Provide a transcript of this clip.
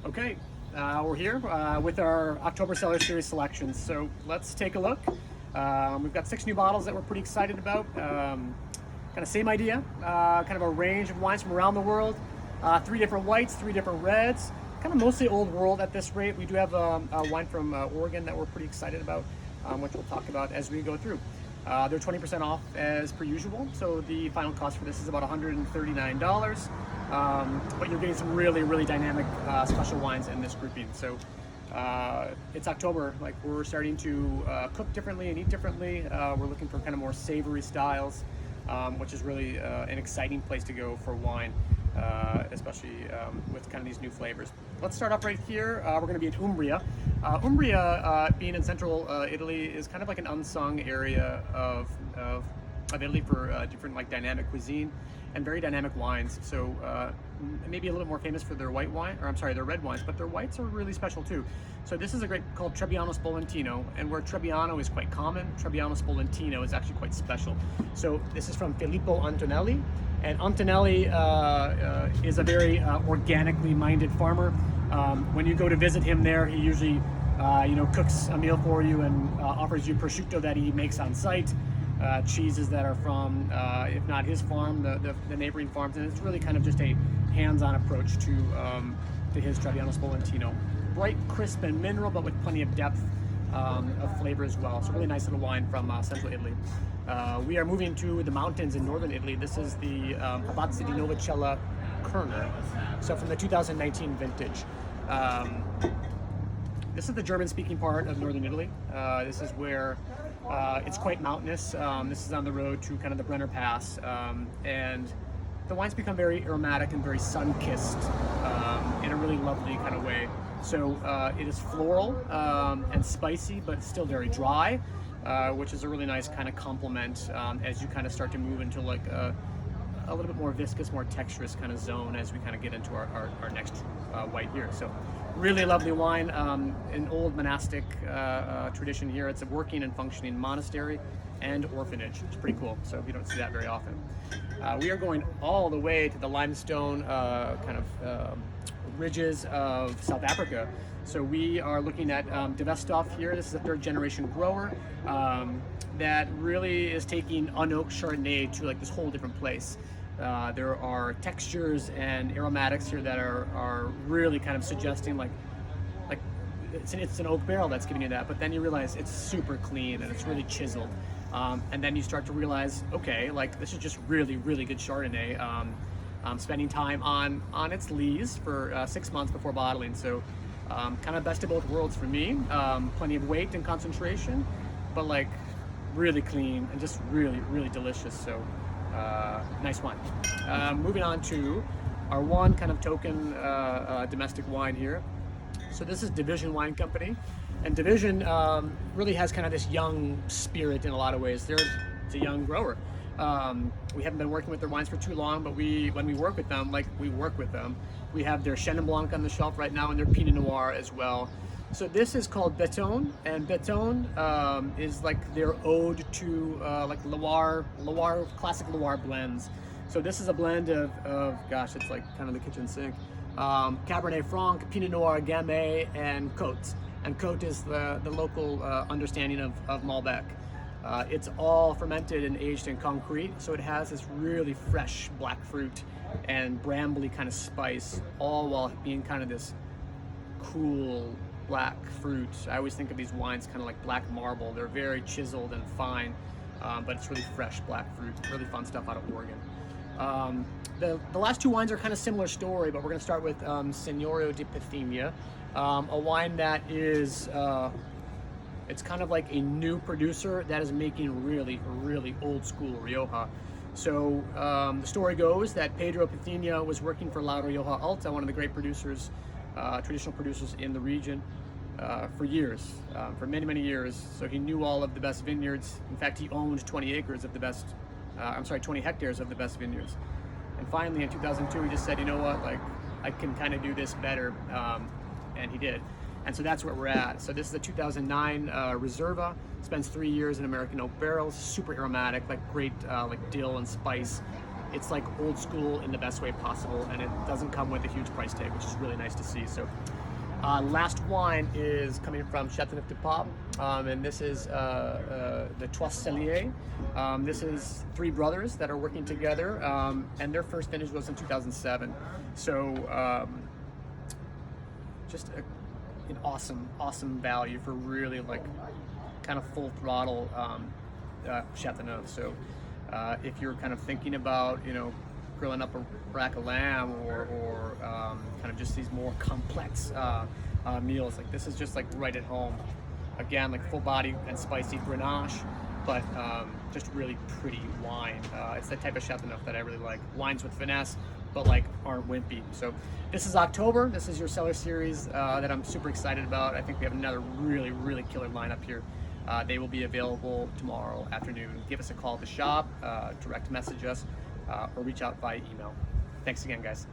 Okay, we're here with our October Cellar Series selections. So let's take a look. We've got 6 new bottles that we're pretty excited about. Kind of same idea, kind of a range of wines from around the world. 3 different whites, 3 different reds, kind of mostly old world at this rate. We do have a wine from Oregon that we're pretty excited about, which we'll talk about as we go through. They're 20% off as per usual, so the final cost for this is about $139. But you're getting some really, really dynamic special wines in this grouping. So it's October, like we're starting to cook differently and eat differently. We're looking for kind of more savory styles, which is really an exciting place to go for wine, especially with kind of these new flavors. Let's start off right here. We're going to be in Umbria. Umbria, being in central Italy, is kind of like an unsung area of Italy for different like dynamic cuisine and very dynamic wines. So maybe a little bit more famous for their white wine, or I'm sorry, their red wines, but their whites are really special too. So this is a grape called Trebbiano Spolantino, and where Trebbiano is quite common, Trebbiano Spolantino is actually quite special. So this is from Filippo Antonelli, and Antonelli is a very organically minded farmer. When you go to visit him there, he usually cooks a meal for you and offers you prosciutto that he makes on site. Cheeses that are from, if not his farm, the neighboring farms, and it's really kind of just a hands-on approach to his Trebbiano Spolantino. Bright, crisp, and mineral, but with plenty of depth of flavor as well. So really nice little wine from central Italy. We are moving to the mountains in northern Italy. This is the Abbazia di Novacella Kerner, so from the 2019 vintage. This is the German-speaking part of northern Italy. This is where it's quite mountainous. This is on the road to kind of the Brenner Pass, and the wines become very aromatic and very sun-kissed in a really lovely kind of way. So it is floral and spicy, but still very dry, which is a really nice kind of complement as you kind of start to move into like a little bit more viscous, more texturous kind of zone as we kind of get into our next white here. So really lovely wine, an old monastic tradition here. It's a working and functioning monastery and orphanage. It's pretty cool, so you don't see that very often. We are going all the way to the limestone kind of ridges of South Africa. So we are looking at De Westhoff here. This is a 3rd generation grower that really is taking unoaked Chardonnay to like this whole different place. There are textures and aromatics here that are really kind of suggesting like it's an oak barrel that's giving you that, but then you realize it's super clean and it's really chiseled. And then you start to realize, okay, like this is just really, really good Chardonnay. Spending time on its lees for 6 months before bottling. So kind of best of both worlds for me. Plenty of weight and concentration, but like really clean and just really, really delicious. So nice wine. Moving on to our one kind of token domestic wine here. So this is Division Wine Company, and Division really has kind of this young spirit in a lot of ways. It's a young grower. We haven't been working with their wines for too long, but when we work with them, like we work with them. We have their Chenin Blanc on the shelf right now and their Pinot Noir as well. So this is called Béton, and Béton is like their ode to like Loire, classic Loire blends. So this is a blend of gosh, it's like kind of the kitchen sink. Cabernet Franc, Pinot Noir, Gamay, and Côte. And Côte is the local understanding of Malbec. It's all fermented and aged in concrete, so it has this really fresh black fruit and brambly kind of spice, all while being kind of this cool black fruit. I always think of these wines kind of like black marble. They're very chiseled and fine, but it's really fresh black fruit. Really fun stuff out of Oregon. The last 2 wines are kind of similar story, but we're going to start with Signoro di Bithynia, a wine that is it's kind of like a new producer that is making really, really old school Rioja. So the story goes that Pedro Bithynia was working for La Rioja Alta, one of the great producers, traditional producers in the region, for years, for many, many years. So he knew all of the best vineyards. In fact, he owned 20 acres of the best, 20 hectares of the best vineyards. And finally in 2002, he just said, you know what, like I can kind of do this better, and he did. And so that's where we're at. So this is a 2009 Reserva. Spends 3 years in American oak barrels. Super aromatic, like great like dill and spice. it's like old school in the best way possible, and it doesn't come with a huge price tag, which is really nice to see. So last wine is coming from Châteauneuf-du-Pape, and this is the Trois Celliers. This is three brothers that are working together, and their first vintage was in 2007. So just an awesome value for really like kind of full throttle Châteauneuf. So if you're kind of thinking about, you know, grilling up a rack of lamb or kind of just these more complex meals, like this is just like right at home. Again, like full body and spicy Grenache, but just really pretty wine. It's the type of Châteauneuf that I really like. Wines with finesse, but like aren't wimpy. So this is October. This is your Cellar series that I'm super excited about. I think we have another really killer lineup here. They will be available tomorrow afternoon. Give us a call at the shop, direct message us, or reach out by email. Thanks again, guys.